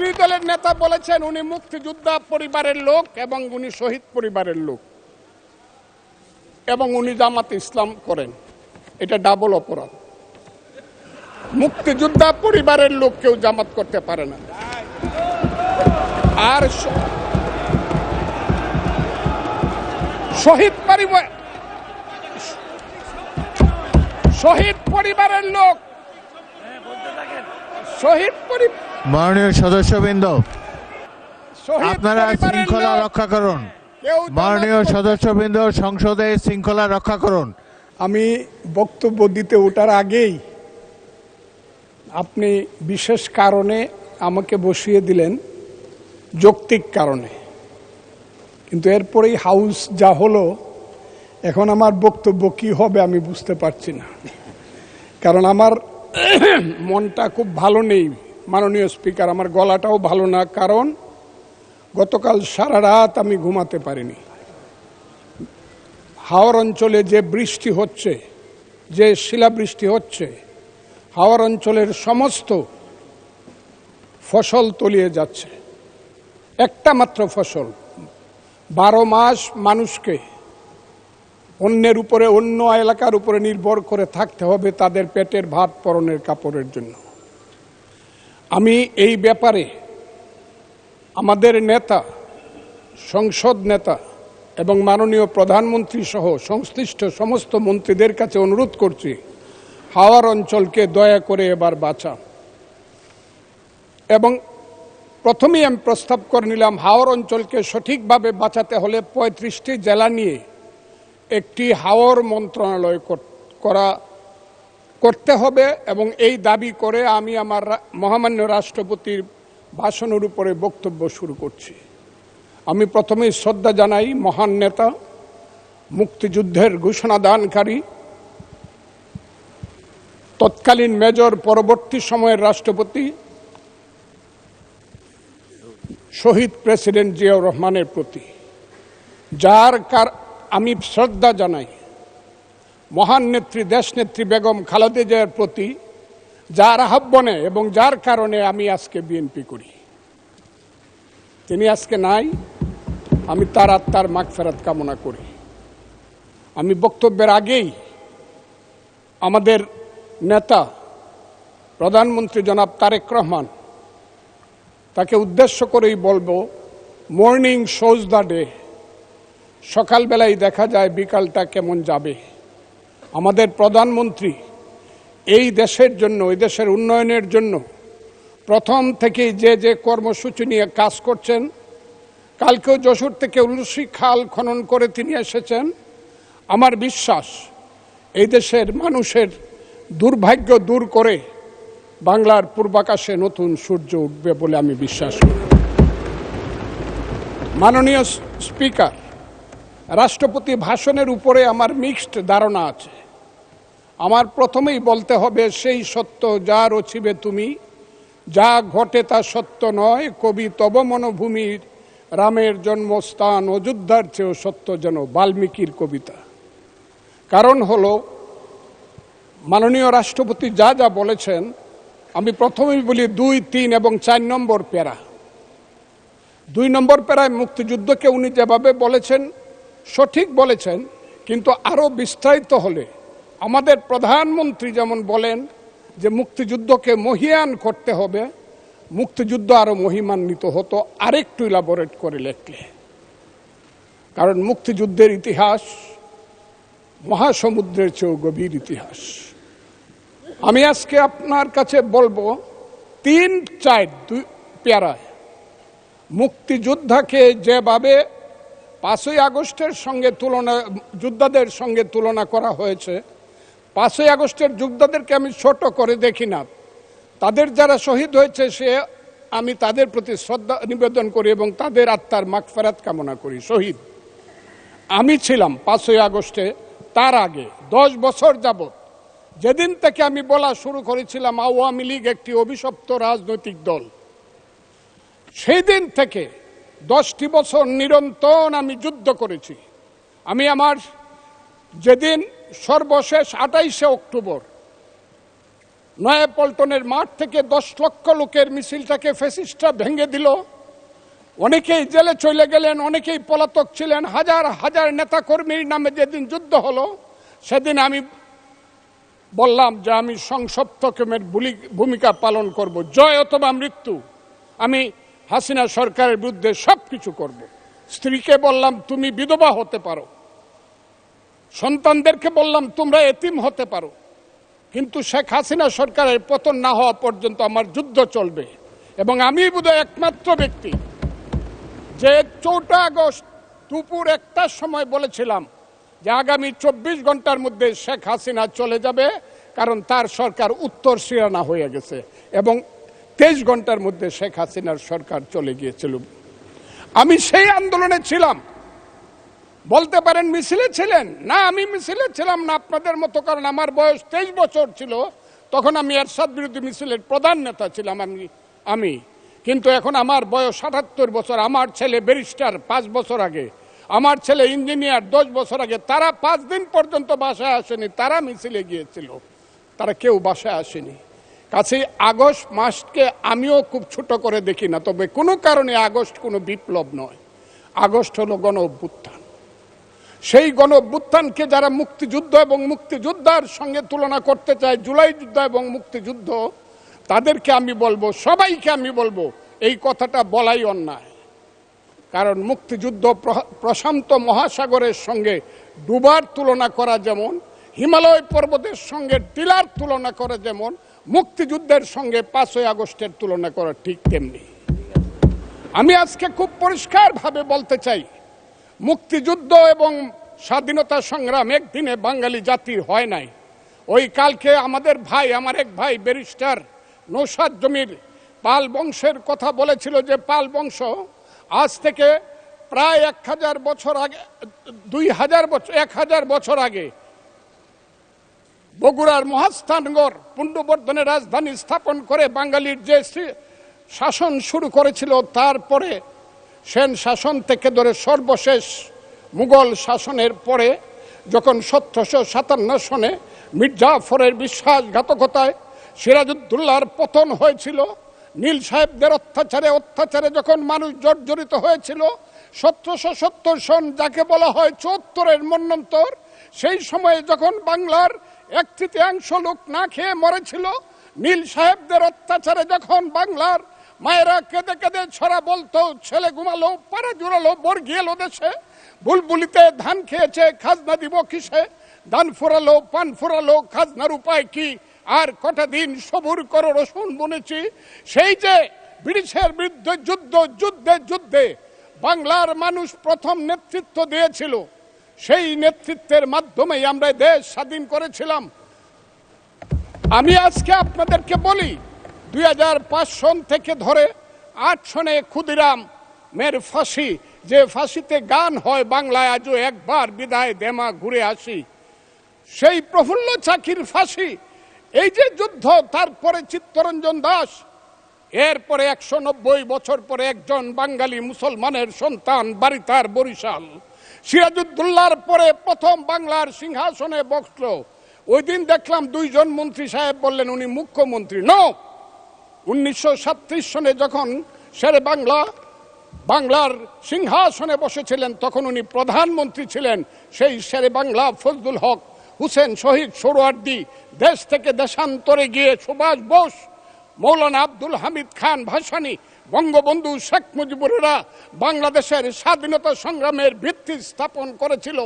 বিরোধী দলের নেতা বলেছেন উনি মুক্তিযোদ্ধা পরিবারের লোক এবং উনি শহীদ পরিবারের লোক এবং উনি জামাত ইসলাম করেন। এটা ডাবল অপরাধ। মুক্তিযোদ্ধা পরিবারের লোক কেউ জামাত করতে পারে না। আর শহীদ পরিবারের লোক মাননীয় সদস্যবৃন্দ, আপনারা শৃঙ্খলা রক্ষা করুন। মাননীয় সদস্যবৃন্দ, সংসদে শৃঙ্খলা রক্ষা করুন। আমি বক্তব্য দিতে ওঠার আগেই আপনি বিশেষ কারণে আমাকে বসিয়ে দিলেন, যৌক্তিক কারণে। কিন্তু এরপরেই হাউস যা হলো, এখন আমার বক্তব্য কি হবে আমি বুঝতে পারছি না। কারণ আমার মনটা খুব ভালো নেই মাননীয় স্পিকার, আমার গলাটাও ভালো না। কারণ গতকাল সারা রাত আমি ঘুমাতে পারিনি। হাওর অঞ্চলে যে বৃষ্টি হচ্ছে, যে শিলাবৃষ্টি হচ্ছে, হাওর অঞ্চলের সমস্ত ফসল তলিয়ে যাচ্ছে। একটা মাত্র ফসল, 12 মাস মানুষকে অন্যের উপরে, অন্য এলাকার উপরে নির্ভর করে থাকতে হবে তাদের পেটের ভাত পরনের কাপড়ের জন্য। আমি এই ব্যাপারে আমাদের নেতা, সংসদ নেতা এবং মাননীয় প্রধানমন্ত্রী সহ সংশ্লিষ্ট সমস্ত মন্ত্রীদের কাছে অনুরোধ করছি, হাওর অঞ্চলকে দয়া করে এবার বাঁচান। এবং প্রথমেই আমি প্রস্তাব করে নিলাম, হাওর অঞ্চলকে সঠিকভাবে বাঁচাতে হলে 35টি জেলা নিয়ে একটি হাওর মন্ত্রণালয় করতে হবে। এবং এই দাবি করে আমি আমার মহামান্য রাষ্ট্রপতির ভাষণের উপরে বক্তব্য শুরু করছি। আমি প্রথমেই শ্রদ্ধা জানাই মহান নেতা, মুক্তিযুদ্ধের ঘোষণাদানকারী, তৎকালীন মেজর, পরবর্তী সময়ের রাষ্ট্রপতি শহীদ প্রেসিডেন্ট জিয়াউর রহমানের প্রতি, আমি শ্রদ্ধা জানাই মহান নেত্রী, দেশনেত্রী বেগম খালেদা জিয়ার প্রতি, যার আহ্বানে এবং যার কারণে আমি আজকে বিএনপি করি। তিনি আজকে নাই, আমি তার আত্মার মাগফিরাত কামনা করি। আমি বক্তব্যের আগেই আমাদের নেতা প্রধানমন্ত্রী জনাব তারেক রহমান, তাকে উদ্দেশ্য করেই বলবো, মর্নিং শোজ দ্য ডে। সকালবেলায় দেখা যায় বিকালটা কেমন যাবে। আমাদের প্রধানমন্ত্রী এই দেশের জন্য, এই দেশের উন্নয়নের জন্য প্রথম থেকেই যে কর্মসূচি নিয়ে কাজ করছেন। কালকেও যশোর থেকে উলসি খাল খনন করে তিনি এসেছেন। আমার বিশ্বাস এই দেশের মানুষের দুর্ভাগ্য দূর করে বাংলার পূর্বাকাশে নতুন সূর্য উঠবে বলে আমি বিশ্বাস করি। মাননীয় স্পিকার, রাষ্ট্রপতি ভাষণের উপরে আমার মিক্সড ধারণা আছে। আমার প্রথমেই বলতে হবে, সেই সত্য যা রচিবে তুমি, যা ঘটে তা সত্য নয়, কবি তব মনোভূমির রামের জন্মস্থান, অযোধ্যার চেয়েও সত্য যেন, বাল্মীকির কবিতা। কারণ হলো, মাননীয় রাষ্ট্রপতি যা যা বলেছেন, আমি প্রথমেই বলি 2, 3 এবং 4 নম্বর প্যারা। 2 নম্বর প্যারায় মুক্তিযুদ্ধকে উনি যেভাবে বলেছেন সঠিক বলেছেন, কিন্তু আরও বিস্তারিত হলে আমাদের প্রধানমন্ত্রী যেমন বলেন যে মুক্তিযুদ্ধকে মহিয়ান করতে হবে, মুক্তিযুদ্ধ আরও মহিমান্বিত হতো আরেকটু ইলাবোরেট করে লেখলে। কারণ মুক্তিযুদ্ধের ইতিহাস মহাসমুদ্রের চেয়েও গভীর ইতিহাস। আমি আজকে আপনার কাছে বলবো 3-4 প্যারায় মুক্তিযোদ্ধাকে যেভাবে 5ই আগস্টের সঙ্গে যোদ্ধাদের সঙ্গে তুলনা করা হয়েছে, 5ই আগস্টের যোদ্ধাদেরকে আমি ছোট করে দেখি না। তাদের যারা শহীদ হয়েছে আমি তাদের প্রতি শ্রদ্ধা নিবেদন করি এবং তাদের আত্মার মাগফিরাত কামনা করি। শহীদ আমি ছিলাম 5ই আগস্টে, তার আগে 10 বছর যাবত, যেদিন থেকে আমি বলা শুরু করেছিলাম আওয়ামী লীগ একটি অভিশপ্ত রাজনৈতিক দল, সেই দিন থেকে 10টি বছর নিরন্তর আমি যুদ্ধ করেছি। আমি আমার যেদিন সর্বশেষ 28শে অক্টোবর নয়াপল্টনের মাঠ থেকে 10 লক্ষ লোকের মিছিলটাকে ফ্যাসিস্টরা ভেঙে দিল। অনেকেই জেলে চলে গেলেন, অনেকেই পলাতক ছিলেন। হাজার হাজার নেতা কর্মীর নামে যেদিন যুদ্ধ হলো, সেদিন আমি বললাম যে আমি সংসপ্তকের ভূমিকা পালন করব, জয় অথবা মৃত্যু। আমি হাসিনা সরকারের বিরুদ্ধে সবকিছু করব। স্ত্রীকে বললাম তুমি বিধবা হতে পারো, সন্তানদেরকে বললাম তোমরা এতিম হতে পারো, কিন্তু শেখ হাসিনা সরকারের পতন না হওয়া পর্যন্ত আমার যুদ্ধ চলবে। এবং আমি বোধহয় একমাত্র ব্যক্তি যে 4 আগস্ট দুপুর 1টার সময় বলেছিলাম যে আগামী 24 ঘন্টার মধ্যে শেখ হাসিনা চলে যাবে, কারণ তার সরকার উত্তর সিরানা হয়ে গেছে। এবং 23 ঘন্টার মধ্যে শেখ হাসিনার সরকার চলে গিয়েছিল। আমি সেই আন্দোলনে ছিলাম। বলতে পারেন মিছিলে ছিলেন না, আমি মিছিলে ছিলাম না আপনাদের মতো, কারণ আমার বয়স 23 বছর ছিল। তখন আমি এরশাদ বিরোধী মিছিলের প্রধান নেতা ছিলাম আমি। কিন্তু এখন আমার বয়স 78 বছর। আমার ছেলে ব্যারিস্টার 5 বছর আগে, আমার ছেলে ইঞ্জিনিয়ার 10 বছর আগে। তারা 5 দিন পর্যন্ত বাসায় আসেনি, তারা মিছিলে গিয়েছিল, তারা কেউ বাসায় আসেনি। কাছেই আগস্ট মাসকে আমিও খুব ছোট করে দেখি না, তবে কোনো কারণে আগস্ট কোনো বিপ্লব নয়। আগস্ট হলো গণ অভ্যুত্থান। সেই গণ অভ্যুত্থানকে যারা মুক্তিযুদ্ধ এবং মুক্তিযোদ্ধার সঙ্গে তুলনা করতে চায়, জুলাই যুদ্ধ এবং মুক্তিযুদ্ধ, তাদেরকে আমি বলবো, সবাইকে আমি বলবো, এই কথাটা বলাই অন্যায়। কারণ মুক্তিযুদ্ধ প্রশান্ত মহাসাগরের সঙ্গে ডুবার তুলনা করা যেমন, হিমালয় পর্বতের সঙ্গে টিলার তুলনা করা যেমন, মুক্তিযুদ্ধের সঙ্গে 5ই আগস্টের তুলনা করা ঠিক তেমনি। আমি আজকে খুব পরিষ্কারভাবে বলতে চাই, মুক্তিযুদ্ধ এবং স্বাধীনতা সংগ্রাম একদিনে বাঙালি জাতির হয় নাই। ওই কালকে আমাদের ভাই, আমার এক ভাই ব্যারিস্টার নৌসাদ জমির পাল বংশের কথা বলেছিল যে পাল বংশ আজ থেকে প্রায় 1000 বছর আগে, 2000 বছর, 1000 বছর আগে বগুড়ার মহাস্থানগড় পুণ্ড্রবর্ধনের রাজধানী স্থাপন করে বাঙালির যে শাসন শুরু করেছিল, তারপরে সেন শাসন থেকে ধরে সর্বশেষ মুঘল শাসনের পরে যখন 1757 সনে মির্জাফরের বিশ্বাসঘাতকতায় সিরাজউদ্দৌলার পতন হয়েছিল, নীল সাহেবদের অত্যাচারে যখন মানুষ জর্জরিত হয়েছিল, 1770 সন যাকে বলা হয় 74-এর মন্বন্তর, সেই সময়ে যখন বাংলার 1/3 লোক না খেয়ে মরেছিল, নীল সাহেবদের অত্যাচারে যখন বাংলার মায়েরা কেঁদে কেঁদে ছড়া বলতো, ছেলে ঘুমালো, পাড়া জুড়ালো, বর্গি এলো দেশে, বুলবুলিতে ধান খেয়েছে, খাজনা দিব কিসে, ধান ফুরালো, পান ফুরালো, খাজনার উপায় কি, আর কটা দিন সবুর করো রসুন বুনেছি। সেই যে ব্রিটিশের বিরুদ্ধে যুদ্ধে বাংলার মানুষ প্রথম নেতৃত্ব দিয়েছিল, সেই নেতৃত্বের মাধ্যমেই আমরা দেশ স্বাধীন করেছিলাম। আমি আজকে আপনাদেরকে বলি, 2005 সন থেকে ধরে 8 সনে ক্ষুদিরামের ফাঁসি, যে ফাঁসিতে গান হয় বাংলায় আজও একবার বিদায় দেমা ঘুরে আসি, সেই প্রফুল্ল চাকির ফাঁসি, এই যে যুদ্ধ, তারপরে চিত্তরঞ্জন দাস, এরপরে 190 বছর পরে একজন বাঙালি মুসলমানের সন্তান, বাড়ি তার বরিশাল, সিরাজউদ্দৌলার পরে প্রথম বাংলার সিংহাসনে বসল। ওই দিন দেখলাম 2 জন মন্ত্রী সাহেব বললেন উনি মুখ্যমন্ত্রী। নো, 1937 সনে যখন শেরে বাংলার সিংহাসনে বসেছিলেন, তখন উনি প্রধানমন্ত্রী ছিলেন। সেই শেরে বাংলা ফজলুল হক, হুসেন শহীদ সোহরাওয়ার্দী, দেশ থেকে দেশান্তরে গিয়ে সুভাষ বোস, মৌলানা আব্দুল হামিদ খান ভাসানী, বঙ্গবন্ধু শেখ মুজিবুরেরা বাংলাদেশের স্বাধীনতা সংগ্রামের ভিত্তি স্থাপন করেছিল।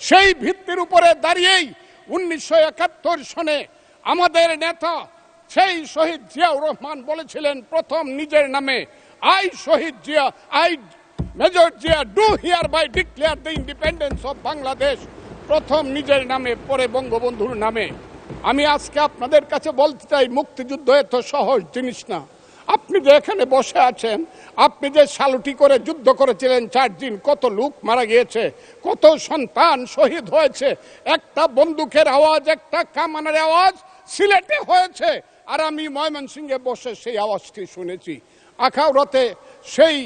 সেই ভিত্তির উপরে দাঁড়িয়েই 1971 সনে আমাদের নেতা সেই শহীদ জিয়াউর রহমান বলেছিলেন প্রথম নিজের নামে, I Shahid Zia, I Major Zia do hereby declare the independence of Bangladesh, প্রথম নিজের নামে, পরে বঙ্গবন্ধুর নামে। আমি আজকে আপনাদের কাছে বলতে চাই, মুক্তিযুদ্ধ এত সহজ জিনিস না। আপনি যে এখানে বসে আছেন, আপনি যে সালুটি করে যুদ্ধ করেছিলেন 4 দিন, কত লোক মারা গিয়েছে, কত সন্তান শহীদ হয়েছে, একটা বন্দুকের আওয়াজ, একটা কামানের আওয়াজ সিলেটে হয়েছে, আর আমি ময়মনসিংহে বসে সেই আওয়াজটি শুনেছি। আখাউড়াতে সেই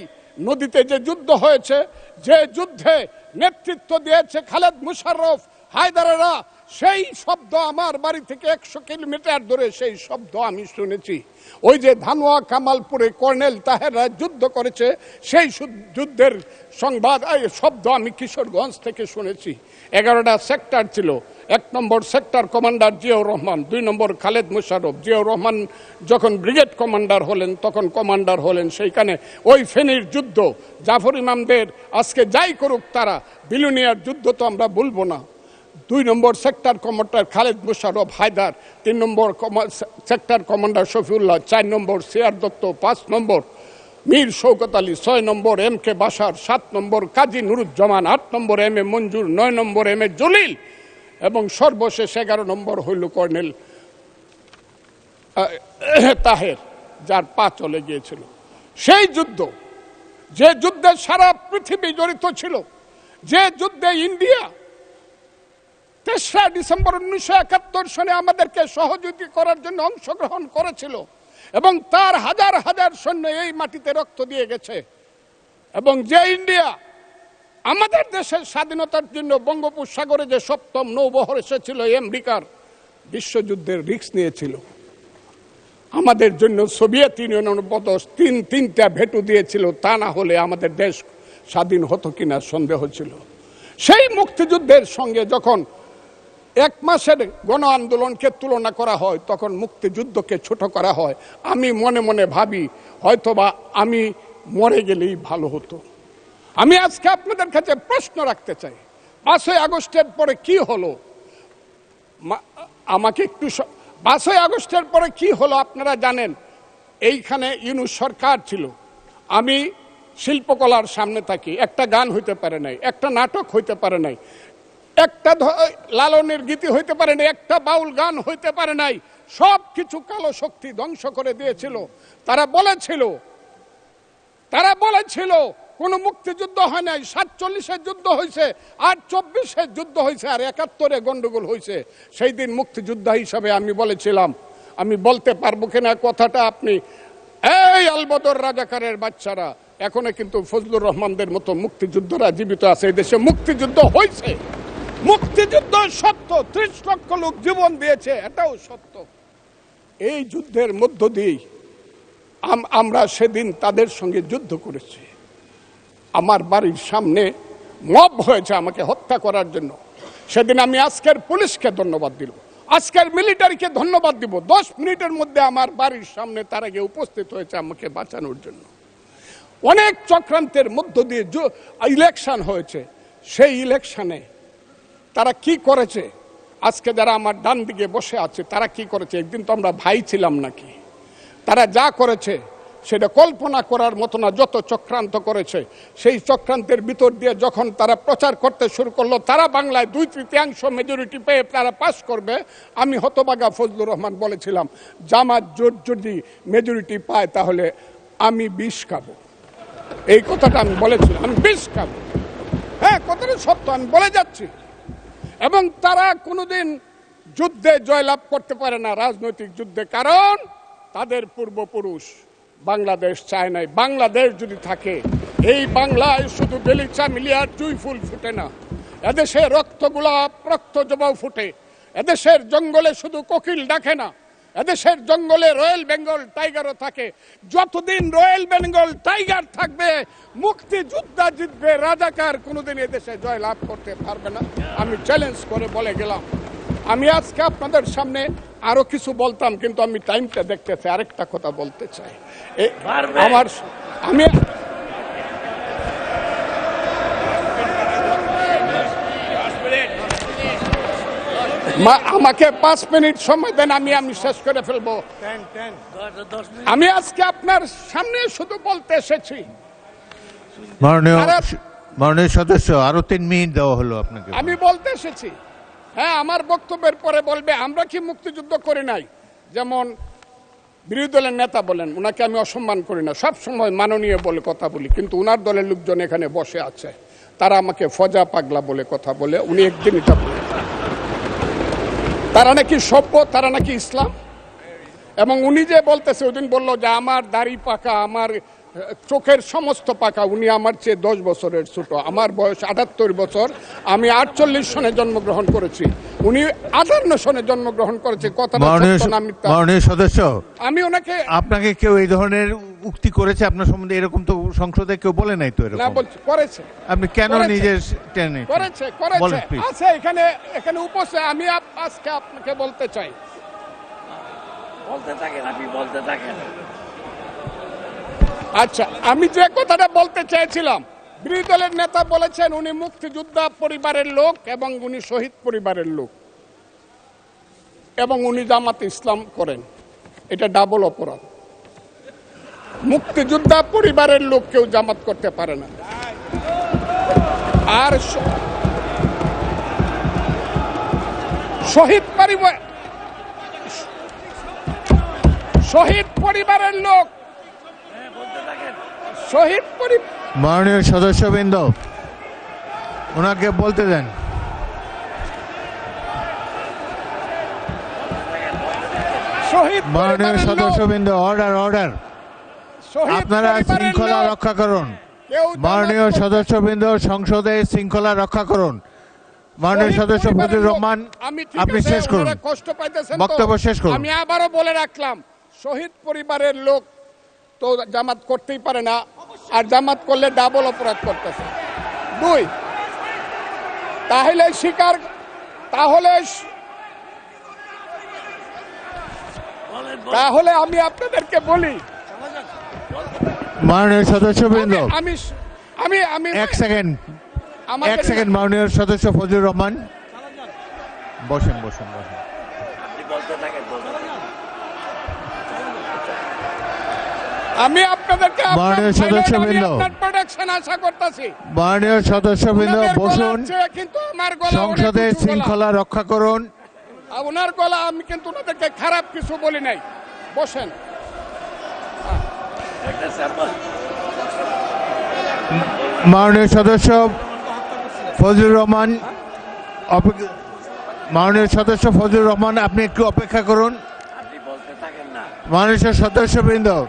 নদীতে যে যুদ্ধ হয়েছে, যে যুদ্ধে নেতৃত্ব দিয়েছে খালেদ মুশাররফ, হায়দারেরা, সেই শব্দ আমার বাড়ি থেকে 100 কিলোমিটার দূরে, সেই শব্দ আমি শুনেছি। ওই যে ধানুয়া কামালপুরে কর্নেল তাহেররা যুদ্ধ করেছে, সেই যুদ্ধের সংবাদ শব্দ আমি কিশোরগঞ্জ থেকে শুনেছি। 11টা সেক্টর ছিল। 1 নম্বর সেক্টর কমান্ডার জিয়াউর রহমান, 2 নম্বর খালেদ মোশাররফ। জিয়াউর রহমান যখন ব্রিগেড কমান্ডার হলেন, তখন কমান্ডার হলেন সেইখানে। ওই ফেনীর যুদ্ধ, জাফর ইমামদের আজকে যাই করুক তারা, বিলুনিয়ার যুদ্ধ তো আমরা বলবো না। 2 নম্বর সেক্টর কমান্ডার খালেদ মোশাররফ হায়দার, 3 নম্বর সেক্টর কমান্ডার শফিউল্লাহ, 4 নম্বর সিআর দত্ত, 5 নম্বর মীর শৌকত আলী, 6 নম্বর MK বাশার, 7 নম্বর কাজী নুরুজ্জামান, 8 নম্বর MA মঞ্জুর, 9 নম্বর MA জলিল এবং সর্বশেষ 11 নম্বর হইল কর্নেল তাহের, যার পা চলে গিয়েছিল। সেই যুদ্ধ, যে যুদ্ধে সারা পৃথিবী জড়িত ছিল, যে যুদ্ধে ইন্ডিয়া 3রা ডিসেম্বর 1971 সনে আমাদেরকে সহযোগী করার জন্য অংশগ্রহণ করেছিল এবং তার হাজার হাজার সৈন্য এই মাটিতে রক্ত দিয়ে গেছে, এবং যে ইন্ডিয়া আমাদের দেশের স্বাধীনতার জন্য বঙ্গোপসাগরে যে 7ম নৌবহর এসেছিল, আমেরিকার বিশ্বযুদ্ধের রিস্ক নিয়েছিল, আমাদের জন্য সোভিয়েত ইউনিয়নের বদস তিনটা ভেটু দিয়েছিল, তা না হলে আমাদের দেশ স্বাধীন হতো কিনা সন্দেহ ছিল। সেই মুক্তিযুদ্ধের সঙ্গে যখন 1 মাসের গণ আন্দোলনকে তুলনা করা হয়, তখন মুক্তিযুদ্ধকে ছোট করা হয়। আমি মনে মনে ভাবি হয়তোবা আমি মরে গেলেই ভালো হতো। আমি আজকে আপনাদের কাছে প্রশ্ন রাখতে চাই, 5ই আগস্টের পরে কি হলো? আমাকে একটু 5ই আগস্টের পরে কি হলো আপনারা জানেন। এইখানে ইউনূস সরকার ছিল, আমি শিল্পকলার সামনে থাকি, একটা গান হইতে পারে নাই, একটা নাটক হইতে পারে নাই, একটা লালনের গীতি হইতে পারে নাই, একটা বাউল গান হইতে পারে নাই। সব কিছু কালো শক্তি ধ্বংস করে দিয়েছিল। তারা বলেছিল কোন মুক্তিযুদ্ধ হয় নাই, 47-এর যুদ্ধ হয়েছে, আর 24-এর যুদ্ধ হয়েছে, আর 71-এ গন্ডগোল হয়েছে। সেই দিন মুক্তিযোদ্ধা হিসাবে আমি বলেছিলাম, আমি বলতে পারবো কিনা কথাটা আপনি, এই আলবদর রাজাকারের বাচ্চারা, এখনো কিন্তু ফজলুর রহমানদের মতো মুক্তিযোদ্ধারা জীবিত আছে। এই দেশে মুক্তিযুদ্ধ হয়েছে, মুক্তিযুদ্ধ সত্য, 30 লক্ষ লোক জীবন দিয়েছে, এটাও সত্য। এই যুদ্ধের মধ্য দিয়ে আমরা সেদিন তাদের সঙ্গে যুদ্ধ করেছি। আমার বাড়ির সামনে মব হয়েছে আমাকে হত্যা করার জন্য। সেদিন আমি আজকের পুলিশকে ধন্যবাদ দিব, আজকের মিলিটারিকে ধন্যবাদ দিব। 10 মিনিটের মধ্যে আমার বাড়ির সামনে তারা গিয়ে উপস্থিত হয়েছে আমাকে বাঁচানোর জন্য। অনেক চক্রান্তের মধ্য দিয়ে ইলেকশন হয়েছে। সেই ইলেকশনে তারা কি করেছে, আজকে যারা আমার ডান দিকে বসে আছে তারা কি করেছে, একদিন তো আমরা ভাই ছিলাম নাকি? তারা যা করেছে সেটা কল্পনা করার মতো না। যত চক্রান্ত করেছে, সেই চক্রান্তের ভিতর দিয়ে যখন তারা প্রচার করতে শুরু করলো তারা বাংলায় 2/3 মেজরিটি পেয়ে তারা পাস করবে, আমি হতবাগা ফজলুর রহমান বলেছিলাম জামাত জোট যদি মেজরিটি পায় তাহলে আমি বিষ খাবো। এই কথাটা আমি বলেছিলাম, আমি বিষ খাবো। হ্যাঁ, কথাটা সত্য, আমি বলে যাচ্ছি। এবং তারা কোনোদিন যুদ্ধে জয়লাভ করতে পারে না, রাজনৈতিক যুদ্ধে, কারণ তাদের পূর্বপুরুষ বাংলাদেশ চায় নাই। বাংলাদেশ যদি থাকে, এই বাংলায় শুধু বেলিচা মিলিয়ার জুই ফুল ফুটে না, এদেশে রক্তগোলাপ রক্ত জবাও ফুটে। এদেশের জঙ্গলে শুধু কোকিল ডাকে না, এদেশের জঙ্গলে রয়্যাল বেঙ্গল টাইগারও থাকে। যতদিন রয়্যাল বেঙ্গল টাইগার থাকবে, মুক্তিযোদ্ধা জিতবে, রাজাকার কোনোদিন এদেশে জয় লাভ করতে পারবে না। আমি চ্যালেঞ্জ করে বলে গেলাম। আমি আজকে আপনাদের সামনে আরো কিছু বলতাম, কিন্তু আমি টাইমটা দেখতেছি, আরেকটা কথা বলতে চাই। আমাকে 5 মিনিট সময় দেন, আমি শেষ করে ফেলবো। আমি আজকে আপনার সামনে শুধু বলতে এসেছি, মাননীয় সদস্য, আরো 3 মিনিট দেওয়া হলো আপনাকে। আমি বলতে এসেছি, হ্যাঁ, আমার বক্তব্যের পরে বলবে আমরা কি মুক্তিযুদ্ধ করি নাই। যেমন বিরোধী দলের নেতা বলেন, ওনাকে আমি অসম্মান করি না, সব সময় মাননীয় বলে কথা বলি, কিন্তু উনার দলের লোকজন এখানে বসে আছে, তারা আমাকে ফজা পাগলা বলে কথা বলে। উনি একদিন এটা বলে তারা নাকি সভ্য, তারা নাকি ইসলাম। এবং উনি যে বলতেছে, ওই দিন বললো যে আমার দাড়ি পাকা, আমার চোখের সমস্ত পাকা। উনি আমার চেয়ে 10 বছরের ছোট। আমার বয়স 78 বছর, আমি 48 সনে জন্মগ্রহণ করেছি। উনি আদার নশনে জন্মগ্রহণ করেছে, কথাটা মাননীয় সত্য না মিথ্যা? মাননীয় সদস্য, আমি ওনাকে আপনাকে কেউ এই ধরনের উক্তি করেছে আপনার সম্বন্ধে? এরকম তো সংসদে কেউ বলে নাই তো না এরকম। বলছি করেছে, আপনি কেন করেছে। নিজের টেনে করেছে বলেন please। আছে এখানে এখানে উপস্থিত। আমি আজকে আপনাকে বলতে চাই, বলতে থাকেন, আপনি বলতে থাকেন। আচ্ছা আমি যে কথাটা বলতে চেয়েছিলাম, বিরোধী দলের নেতা বলেছেন উনি মুক্তিযোদ্ধা পরিবারের লোক এবং উনি শহীদ পরিবারের লোক এবং উনি জামাত ইসলাম করেন। এটা ডাবল অপরাধ। মুক্তিযোদ্ধা পরিবারের লোক কেউ জামাত করতে পারে না। আর শহীদ পরিবারের লোক, শহীদ পরিবার, মাননীয় সদস্যবৃন্দ ওনাকে বলতে দেন। শহীদ মাননীয় পরিবারের লোক, সদস্যবৃন্দ, অর্ডার অর্ডার। শহীদ আপনারা পরিবারের শৃঙ্খলা লোক, রক্ষা করুন। কেউ জামাত মাননীয় করতে- সদস্যবৃন্দ, সংসদে শৃঙ্খলা রক্ষা করুন। মাননীয় শহীদ সদস্য পরিবারের ফজলুর লোক, রহমান, আমি ঠিক আপনি আছে, শেষ করুন, ওনারা কষ্ট পাইতেছেন তো। বক্তব্য শেষ করুন। আমি আবারও বলে রাখলাম, শহীদ পরিবারের লোক তো জামাত করতেই পারে না, আর জামাত করলে ডাবল অপরাধ করতেছে। দুই, তাহলে স্বীকার, তাহলে আমি আপনাদেরকে বলি, মাননীয় সদস্যবৃন্দ, আমি আমি আমি এক সেকেন্ড, আমাদের- এক সেকেন্ড। মাননীয় সদস্য ফজলুর রহমান, বসেন বসেন বসেন। আপনি বলতে থাকেন, বলতে থাকেন। আমি আপনাদেরকে মাননীয় সদস্যবৃন্দ, প্রোটেকশন আশা করতেছি। মাননীয় সদস্যবৃন্দ ওনাদের গলা বসুন। চেয়ে কিন্তু আমার গলা অনেক সংসদে উঁচু গলা। শৃঙ্খলা রক্ষা করুন। আর ওনার গলা, আমি কিন্তু ওনাদেরকে খারাপ কিছু বলি নাই। বসেন। একটা স্যাম্পল। মাননীয় সদস্য ফজলুর রহমান, মাননীয় সদস্য ফজলুর রহমান, আপনি একটু অপেক্ষা করুন। আপনি বলতে থাকেন না। মাননীয় সদস্যবৃন্দ,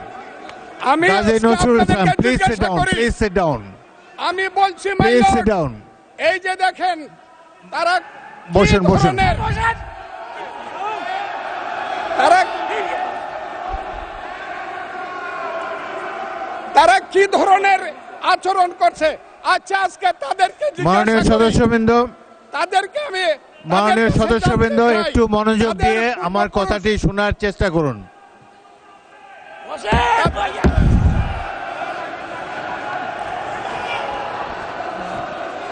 আমি কাজী আজকে নজরুল ইসলাম, আপনাদেরকে প্লিজ সিট জিজ্ঞাসা ডাউন, করি, প্লিজ সিট ডাউন, আমি বলছি my please lord, sit down. এই যে দেখেন তারা কি বসেন, বসেন। ধরনের- তারা তারা কি ধরনের আচরণ করছে। আচ্ছা আজকে তাদেরকে মাননীয় জিজ্ঞাসা করি, সদস্যবৃন্দ, তাদেরকে আমি মাননীয় তাদের কাছে সদস্যবৃন্দ জানতে চাই, একটু মনোযোগ তাদের দিয়ে আমার পূর্বপুরুষ- কথাটি শোনার চেষ্টা করুন। বসেন, ভাইয়া।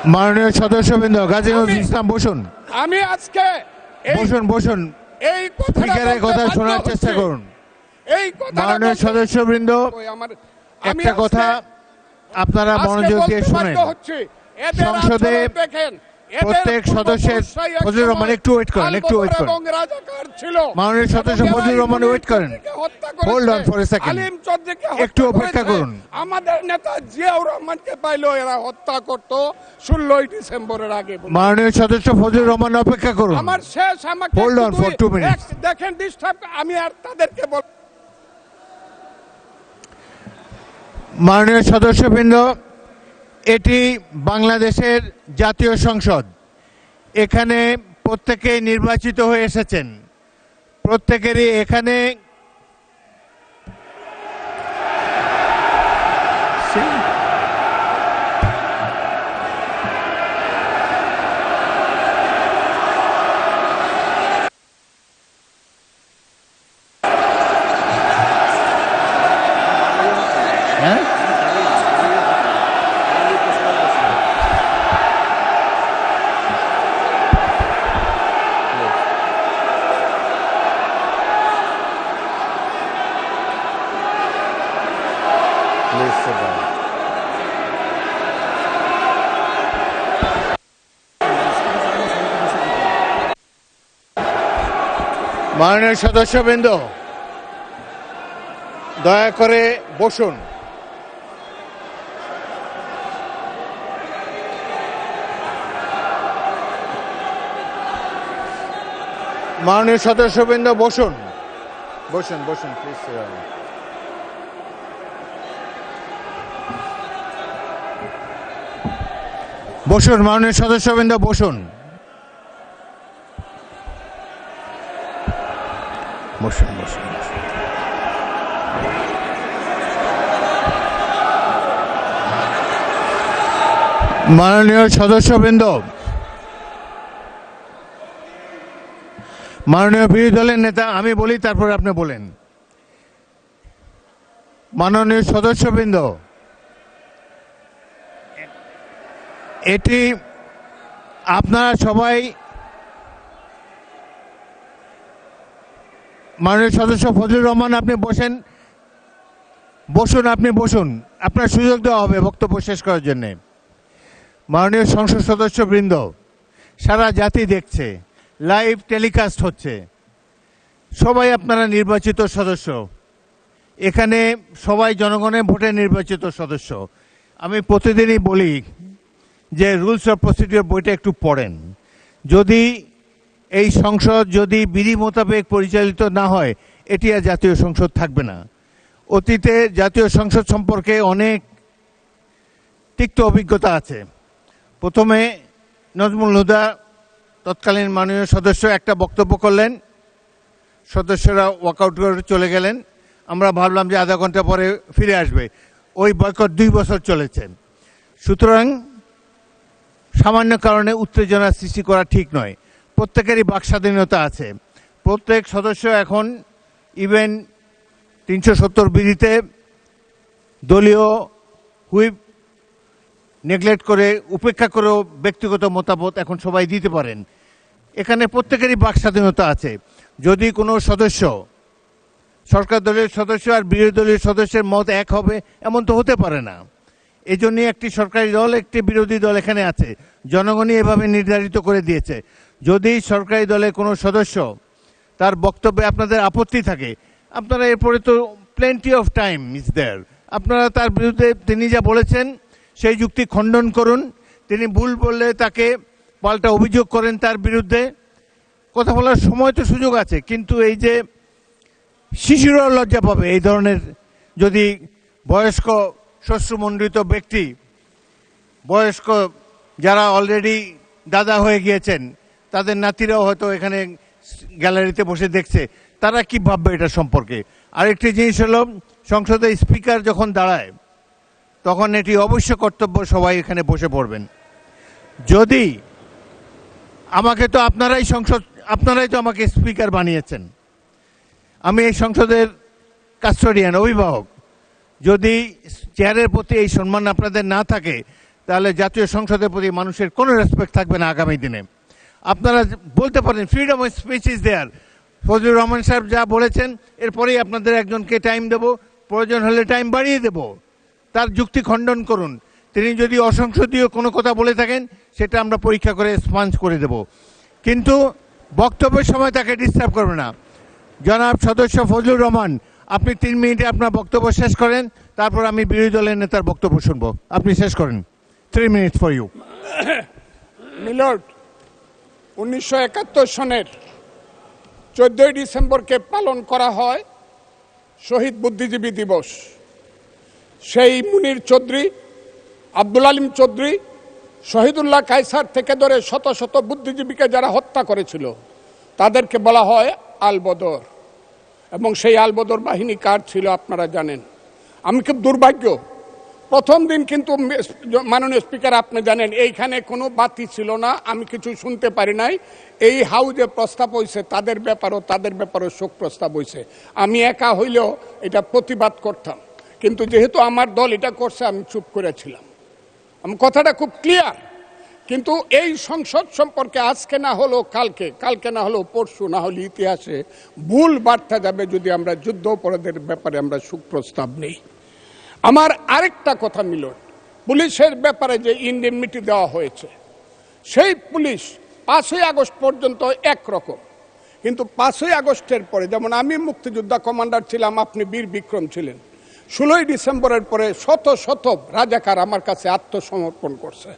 মাননীয় সদস্যবৃন্দ, কাজী নজরুল ইসলাম বসুন, আমি আজকে এই বসুন বসুন। এই কথাটা স্পিকারের বলতে কথা বাধ্য শোনার হচ্ছি। চেষ্টা করুন। এই কথাটা মাননীয় বলতে- সদস্যবৃন্দ, ওই আমি একটা কথা আজকে- আপনারা আজকে মনোযোগ বলতে দিয়ে শুনেন। বাধ্য হচ্ছি, এদের সংসদে আচরণ দেখেন, এদের প্রত্যেক সদস্যের, পূর্বপুরুষরাই এক ফজলুর রহমান সময় একটু ওয়েট করেন, একটু ওয়েট আলবদর করেন। এবং রাজাকার ছিল। মাননীয় সদস্য এবং ফজলুর এরা রহমান ওয়েট করেন। চৌধুরীকে হত্যা করেছে, Hold on for a second. আলিম চৌধুরীকে একটু হত্যা অপেক্ষা করেছে। করুন। আমাদের নেতা জিয়াউর রহমানকে পাইলো এরা হত্যা করত 16ই ডিসেম্বরের আগে। মাননীয় সদস্য ফজলুর রহমান অপেক্ষা করুন। আমার শেষ, আমাকে Hold on for 2 minutes. দেখেন ডিস্টার্ব, আমি আর তাদেরকে বল। মাননীয় সদস্যবৃন্দ, এটি বাংলাদেশের জাতীয় সংসদ। এখানে প্রত্যেকেই নির্বাচিত হয়ে এসেছেন। প্রত্যেকেরই এখানে হ্যাঁ মাননীয় সদস্যবৃন্দ, দয়া করে বসুন। মাননীয় সদস্যবৃন্দ বসুন, বসুন বসুন প্লিজ। বসুন মাননীয় সদস্যবৃন্দ, বসুন। বসুন বসুন বসুন। মাননীয় সদস্যবৃন্দ, মাননীয় বিরোধী দলের নেতা, আমি বলি তারপরে আপনি বলেন। মাননীয় সদস্যবৃন্দ, এটি আপনারা সবাই, মাননীয় সদস্য ফজলুর রহমান আপনি বসেন, বসুন, আপনি বসুন, আপনার সুযোগ দেওয়া হবে বক্তব্য শেষ করার জন্যে। মাননীয় সংসদ সদস্যবৃন্দ, সারা জাতি দেখছে, লাইভ টেলিকাস্ট হচ্ছে, সবাই আপনারা নির্বাচিত সদস্য, এখানে সবাই জনগণের ভোটে নির্বাচিত সদস্য। আমি প্রতিদিনই বলি যে রুলস অফ প্রসিডিওর বইটা একটু পড়েন। যদি এই সংসদ যদি বিধি মোতাবেক পরিচালিত না হয়, এটি আর জাতীয় সংসদ থাকবে না। অতীতে জাতীয় সংসদ সম্পর্কে অনেক তিক্ত অভিজ্ঞতা আছে। প্রথমে নজমুল হুদা তৎকালীন মাননীয় সদস্য একটা বক্তব্য করলেন, সদস্যরা ওয়াকআউট করে চলে গেলেন, আমরা ভাবলাম যে আধা ঘন্টা পরে ফিরে আসবে। ওই বয়কট 2 বছর চলেছে। সুতরাং সামান্য কারণে উত্তেজনা সৃষ্টি করা ঠিক নয়। প্রত্যেকেরই বাক স্বাধীনতা আছে। প্রত্যেক সদস্য এখন ইভেন 370 বিধিতে দলীয় হুইপ নেগলেক্ট করে, উপেক্ষা করেও ব্যক্তিগত মতামত এখন সবাই দিতে পারেন। এখানে প্রত্যেকেরই বাক স্বাধীনতা আছে। যদি কোনো সদস্য, সরকার দলের সদস্য আর বিরোধী দলীয় সদস্যের মত এক হবে, এমন তো হতে পারে না। এই জন্যই একটি সরকারি দল, একটি বিরোধী দল এখানে আছে, জনগণই এভাবে নির্ধারিত করে দিয়েছে। যদি সরকারি দলের কোনো সদস্য তার বক্তব্যে আপনাদের আপত্তি থাকে, আপনারা এরপরে তো plenty of time is there, আপনারা তার বিরুদ্ধে তিনি যা বলেছেন সেই যুক্তি খণ্ডন করুন। তিনি ভুল বললে তাকে পাল্টা অভিযোগ করেন তার বিরুদ্ধে, কথা বলার সময় তো সুযোগ আছে। কিন্তু এই যে শিশুরাও লজ্জা পাবে এই ধরনের, যদি বয়স্ক শ্বশ্রুমণ্ডিত ব্যক্তি, বয়স্ক যারা অলরেডি দাদা হয়ে গিয়েছেন, তাদের নাতিরাও হয়তো এখানে গ্যালারিতে বসে দেখছে, তারা কি ভাববে এটা সম্পর্কে। আরেকটি জিনিস হলো, সংসদে স্পিকার যখন দাঁড়ায় তখন এটি অবশ্য কর্তব্য সবাই এখানে বসে পড়বেন। যদি আমাকে তো আপনারাই তো আমাকে স্পিকার বানিয়েছেন, আমি এই সংসদের কাস্টোডিয়ান, অভিভাবক। যদি চেয়ারের প্রতি এই সম্মান আপনাদের না থাকে, তাহলে জাতীয় সংসদের প্রতি মানুষের কোনো রেসপেক্ট থাকবে না আগামী দিনে। আপনারা বলতে পারেন freedom of speech is there, Fazlur Rahman সাহেব যা বলেছেন এরপরেই আপনাদের একজনকে টাইম দেব, প্রয়োজন হলে টাইম বাড়িয়ে দেব, তার যুক্তি খণ্ডন করুন। তিনি যদি অসংসদীয় কোনো কথা বলে থাকেন, সেটা আমরা পরীক্ষা করে স্পঞ্জ করে দেব, কিন্তু বক্তব্যের সময় তাকে ডিস্টার্ব করবে না। জনাব সদস্য ফজলুর রহমান, আপনি 3 মিনিটে আপনার বক্তব্য শেষ করেন, তারপর আমি বিরোধী দলের নেতার বক্তব্য শুনবো। আপনি শেষ করেন। 3 মিনিটস ফর ইউ। মিলর্ড, 1971 সনের 14 ডিসেম্বরকে পালন করা হয় শহীদ বুদ্ধিজীবী দিবস। সেই মুনির চৌধুরী, আব্দুল আলিম চৌধুরী, শহীদুল্লাহ কায়সার থেকে ধরে শত শত বুদ্ধিজীবীকে যারা হত্যা করেছিল, তাদেরকে বলা হয় আলবদর। এবং সেই আলবদর বাহিনী কার ছিল আপনারা জানেন। আমি খুব দুর্ভাগ্য, প্রথম দিন কিন্তু মাননীয় স্পিকার আপনি জানেন এইখানে কোনো বাতি ছিল না, আমি কিছু শুনতে পারি নাই। এই হাউজে প্রস্তাব হয়েছে তাদের ব্যাপারও শোক প্রস্তাব হয়েছে। আমি একা হইলেও এটা প্রতিবাদ করতাম, কিন্তু যেহেতু আমার দল এটা করছে আমি চুপ করেছিলাম। আমি কথাটা খুব ক্লিয়ার। কিন্তু এই সংসদ সম্পর্কে আজকে না হলো কালকে না হলো পরশু, না হলে ইতিহাসে ভুল বার্তা যাবে যদি আমরা যুদ্ধ অপরাধের ব্যাপারে আমরা সুপ্রস্তাব নেই। আমার আরেকটা কথা মিলন, পুলিশের ব্যাপারে যে ইনডেমনিটি দেওয়া হয়েছে, সেই পুলিশ 5ই আগস্ট পর্যন্ত একরকম, কিন্তু 5ই আগস্টের পরে, যেমন আমি মুক্তিযোদ্ধা কমান্ডার ছিলাম, আপনি বীর বিক্রম ছিলেন, 16ই ডিসেম্বরের পরে শত শত রাজাকার আমার কাছে আত্মসমর্পণ করছে।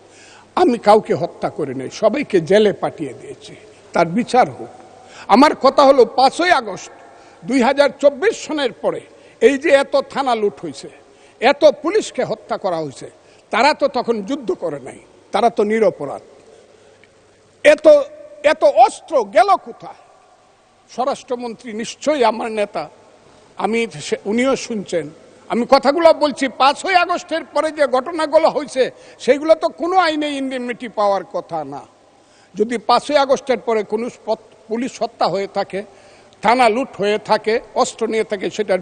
আমি কাউকে হত্যা করি নাই, সবাইকে জেলে পাঠিয়ে দিয়েছি, তার বিচার হোক। আমার কথা হলো 5ই আগস্ট 2024 সনের পরে এই যে এত থানা লুট হয়েছে, এত পুলিশকে হত্যা করা হয়েছে, তারা তো তখন যুদ্ধ করে নাই, তারা তো নিরপরাধ। এত অস্ত্র গেল কোথায়? স্বরাষ্ট্রমন্ত্রী নিশ্চয়ই আমার নেতা, উনিও শুনছেন। আমি কথাগুলো বলছি, 5ই আগস্টের পরে যে ঘটনাগুলো হয়েছে সেগুলো তো কোনো আইনে ইনডেমনিটি পাওয়ার কথা না। যদি 5ই আগস্টের পরে কোনো পুলিশ হত্যা হয়ে থাকে, থানা লুট হয়ে থাকে, অস্ত্র নিয়ে থাকে, সেটার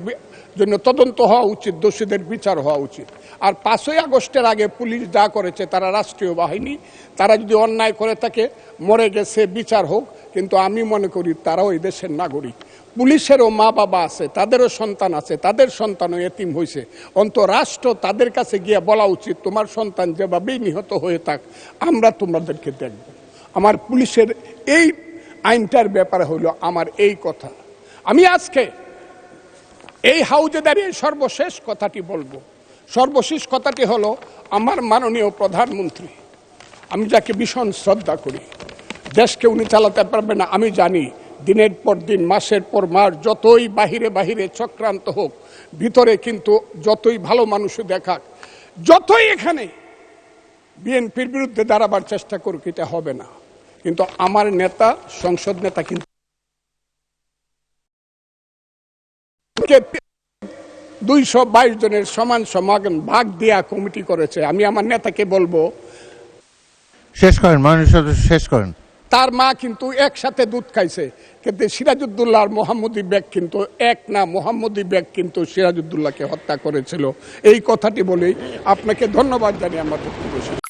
জন্য তদন্ত হওয়া উচিত, দোষীদের বিচার হওয়া উচিত। আর 5ই আগস্টের আগে পুলিশ যা করেছে, তারা রাষ্ট্রীয় বাহিনী, তারা যদি অন্যায় করে থাকে, মরে গেছে, বিচার হোক। কিন্তু আমি মনে করি তারাও এই দেশের নাগরিক, পুলিশেরও মা বাবা আছে, তাদেরও সন্তান আছে, তাদের সন্তানও এতিম হয়েছে। রাষ্ট্র তাদের কাছে গিয়ে বলা উচিত, তোমার সন্তান যেভাবেই নিহত হয়ে থাক, আমরা তোমাদেরকে দেখব। আমার পুলিশের এই আইনটার ব্যাপারে হলো আমার এই কথা। আমি আজকে এই হাউজে দাঁড়িয়ে সর্বশেষ কথাটি বলবো। সর্বশেষ কথাটি হলো, আমার মাননীয় প্রধানমন্ত্রী, আমি যাকে ভীষণ শ্রদ্ধা করি, দেশকে উনি চালাতে পারবে না আমি জানি। দিনের পর দিন, মাসের পর মাস, যতই বাহিরে বাহিরে চক্রান্ত হোক, ভিতরে কিন্তু যতই ভালো মানুষ দেখাক, যতই এখানে বিএনপির বিরুদ্ধে দাঁড়াবার চেষ্টা করুক, এটা হবে না। কিন্তু আমার নেতা, সংসদ নেতা কিন্তু 222 জনের সমান সমান ভাগ দেয়া কমিটি করেছে। আমি আমার নেতাকে বলবো, শেষ করেন মাননীয় সদস্য, শেষ করেন। তার মা কিন্তু একসাথে দুধ খাইছে, কিন্তু সিরাজউদ্দৌলা আর মোহাম্মদী বেগ কিন্তু এক না। মোহাম্মদী বেগ কিন্তু সিরাজউদ্দৌলাকে হত্যা করেছিল। এই কথাটি বলেই আপনাকে ধন্যবাদ জানিয়ে আমার বক্তব্য শেষ।